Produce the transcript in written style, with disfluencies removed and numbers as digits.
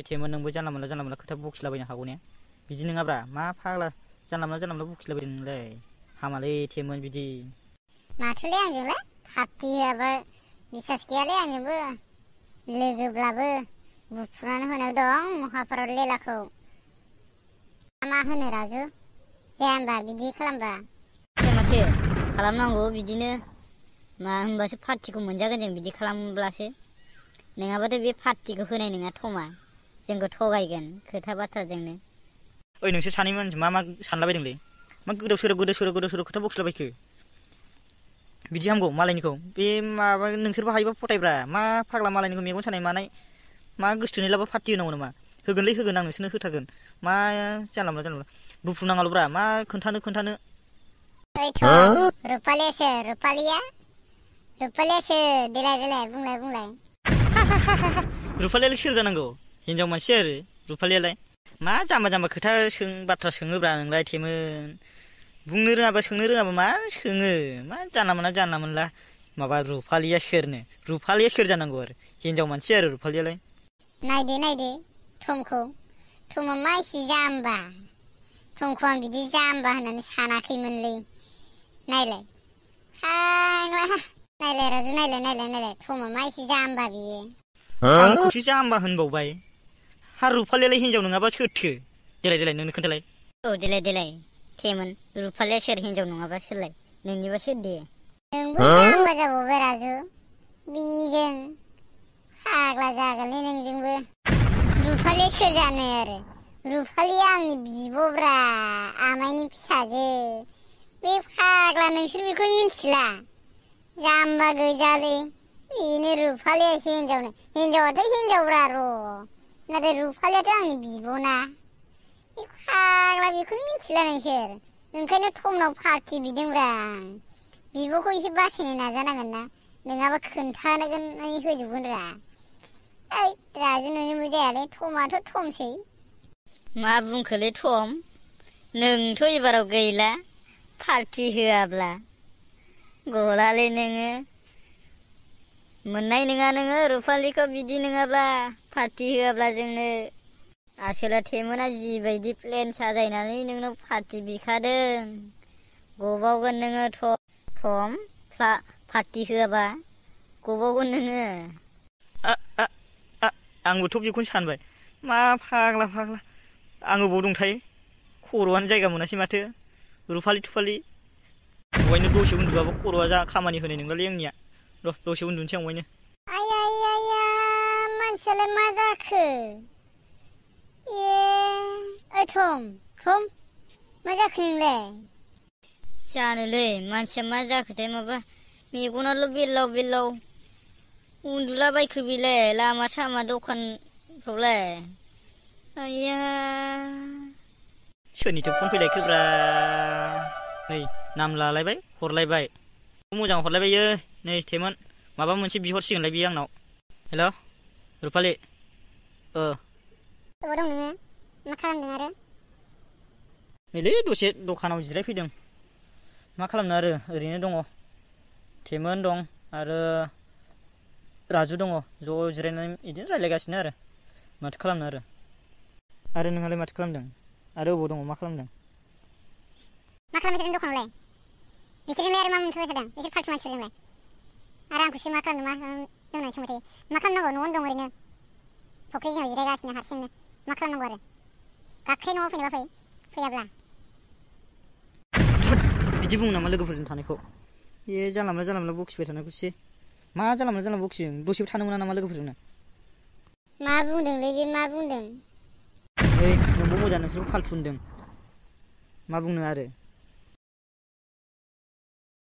थेमोन नोंबो जानला मोनला खोथा बखिलाबायनो हागौ ने? बिदि नङाब्रा, मा फाग्ला जानला मोनला बखिलाबायदों नोंलाय? हामालै थेमोन बिदि। माथोलै आंजोंलाय पार्टि होआबा बिसास गैयालै आंजोंबो। लोगोब्लाबो बुफ्रुनानै होनायाव दं महाभारत लेलाखौ। मा होनो राजु? जाया होनबा बिदि खालामबा? माथो खालामनांगौ बिदिनो। मा होनबासो पार्टिखौ मोनजागोन जों बिदि खालामब्लासो। नङाबाथ' बे पार्टिखौ होनाय नङा थमा। जोंखौ थगायगोन खोथा बाथ्राजोंनो। ओइ नोंसोर सानै मानसि मा सानलाबायदोंलै? मा गोदाव सोराव खोथा बखिलाबायखो? बिदि हामगौ मालायनिखौ? बे माबा नोंसोरबो हायोबा फटायब्रा। मा फाग्ला मालायनिखौ मेगन सानाय मानाय मा गोसोथोनायलाबो पार्टि होनांगौ नामा? होगोनलै होगोन, आं नोंसोरनो होथारगोन। मा जानला मोनला बुफ्रुनाङाल'ब्रा। मा खोन्थानो ओइथ' रुपालियासो देलाय बुंलाय। रुपालियालाय सोर जानांगौ? हिनजाव मानसि आरो रुपालियालाय। मा जाम्बा खोथा बाथ्रा सोङोब्रा नोंलाय थेमोन? बुंनो रोङाबा सोंनो रोङाबा मा सोङो? मा जानला मोनला माबा रुपालिया सोरनो? रुपालिया सोर जानांगौ आरो? हिनजाव मानसि आरो रुपालियालाय। नायदो थमा मा एसे जाम्बा? थमखौ आं बिदि जाम्बा होननानै सानाखैमोनलै। नायलाय राजु नायलाय थमा मा एसे जाम्बा बियो। आंखौसो जाम्बा होनबावबाय। हा रुपालियालाय हिनजाव नङाबा सोरथो? देलाय नोंनो खोन्थालाय। औ देलाय थेमोन, रुपालिया सोर हिनजाव नङाबा सोरलाय? नोंनिबा सोर दे? नोंबो जाम्बा जाबावबाय राजु। बिजों फाग्ला जागोनलै नोंजोंबो। रुपालिया सोर जानो आरो? रुपालिया आंनि बिब'ब्रा, आमाइनि फिसाजो। बे फाग्ला नोंसोर बेखौ मिथिला? जाम्बा गोजालै। बेनो रुपालियासो हिनजावाथ' हिनजावब्रा र'। नाथाय रुपालियाथ' आंनि बिब'ना। बे फाग्ला बेखौनो मिथिला नोंसोर? ओंखायनो थमनाव पार्टि बिदोंब्रा आं। बिब'खौ एसे बासायनो नाजानांगोन ना, नङाबा खोन्थानानै होजोबगोन रा। ओइ राजु नोंजोंबो जायालै, थमाथ' थमसै। मा बुंखोलै थम? नोंथ' एबाराव गैला पार्टि होआब्ला। गलालै नोङो। मोननाय नङा नोङो रुपालिखौ बिदि नङाब्ला, पार्टि होआब्ला जोंनो। आसोला थेमोना जिबायदि प्लेन साजायनानै नोंनाव पार्टि बिखादों, गबावगोन नोङो थम। पार्टि होआबा गबावगोन नोङो। आंबोथ' बेखौनो सानबाय। मा फाग्ला आं अबाव दंथाय? खर'आनो जायगा मोनासै माथो। रुपालि थुपालि अहायनो दसे उन्दुआबा खर'आ जा खामानि होनाय नंलालै आंनिया। र' दसे उन्दुनोसै आं अहायनो। आया मानसियालाय मा जाखो? ओइ थम मा जाखो नोंलाय? जानोलै मानसिया मा जाखोथाय, माबा मेगनाल' बेरलाव उन्दुलाबायखो बेलाय लामा सामा दखानफ्रावलाय। आइया सोरनिथो फन फैलायखोब्रा? नै नाम लालायबाय हरलायबाय, मोजां हरलायबायो। नै थेमोन माबा मोनसे बिहरसिगोनलाय बियो आंनाव। हेल' रुपालि। अबाव दं नोङो? मा खालामदों आरो? नैलै दसे दखानाव जिरायफैदों। मा खालामनो आरो ओरैनो दङ। थेमोन दं आरो राजु दङ, ज' जिरायनानै बिदिनो रायज्लायगासिनो आरो। माथो खालामनो आरो नोंहालाय माथो खालामदों? आरो अबाव दङ? मा खालामदों? मा खालामबाय थादों दखानावलाय? बिसोरजोंलाय आरो मा मोनफैबाय थादों? बिसोर फाल्थु मानसिफोरजोंलाय? आरो आंखौसो मा खालामदों मा होननानै सोंबाय थायो? मा खालामनांगौ? न'आवनो दं ओरैनो फुख्रि जिङाव जिरायगासिनो हारसिंनो। मा खालामनांगौ आरो? गाबख्रायो न'आव फैनोबा फैयाब्ला। बिदि बुङो नामा लोगोफोरजों थानायखौ? बे जानला मोनला बखिबाय थानायखौसो। मा जानला मोनला बखियो? दसेबो थानो मोना नामा लोगोफोरजोंनो? मा बुंदोंलै बे मा बुंदों? ओइ नोंबो मोजां, नोंसोरबो फाल्थु होनदों। मा बुंनो आरो?